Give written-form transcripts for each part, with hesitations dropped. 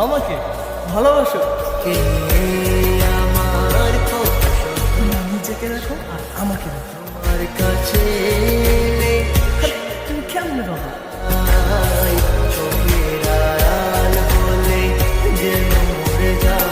আমাকে ভালোবাসো। আমার নিজেকে রাখো আর আমাকে রাখো। আমার কাছে তুমি কেমন বাবা? চোখের আড়াল বলে যেন মরে যায়।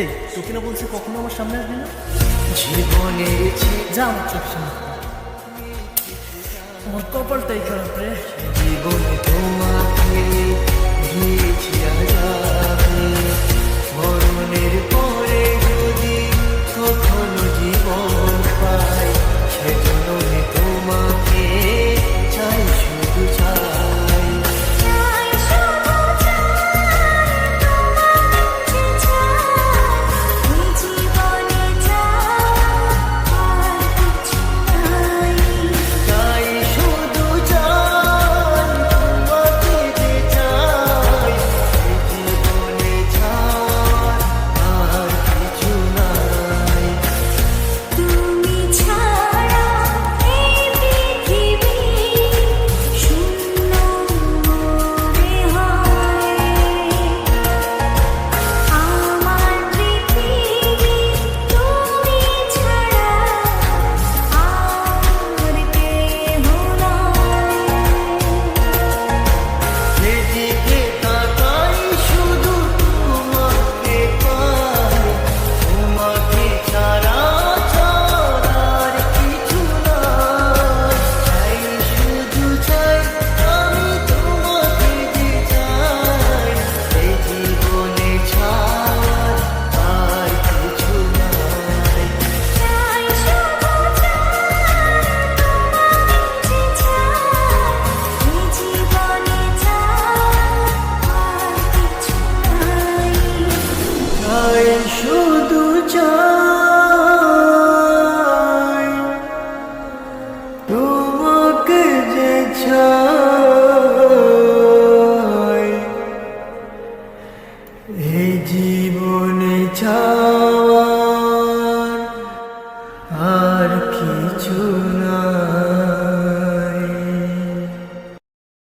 এই তোকে না বলছি কখনো আমার সামনে আসবি না। জীবনের যা আমার চোখ সামনে। আমার কপালটাই খারাপ রে। জীবনে তোমাকে দিয়েছি আজাবে, মরণের পরে যদি কখনো জীবন পাই, সেজন্য তোমাকে চাই, শুধু চাই। শুধু চাই তোমাকে যে চাই, এই জীবনে চাই।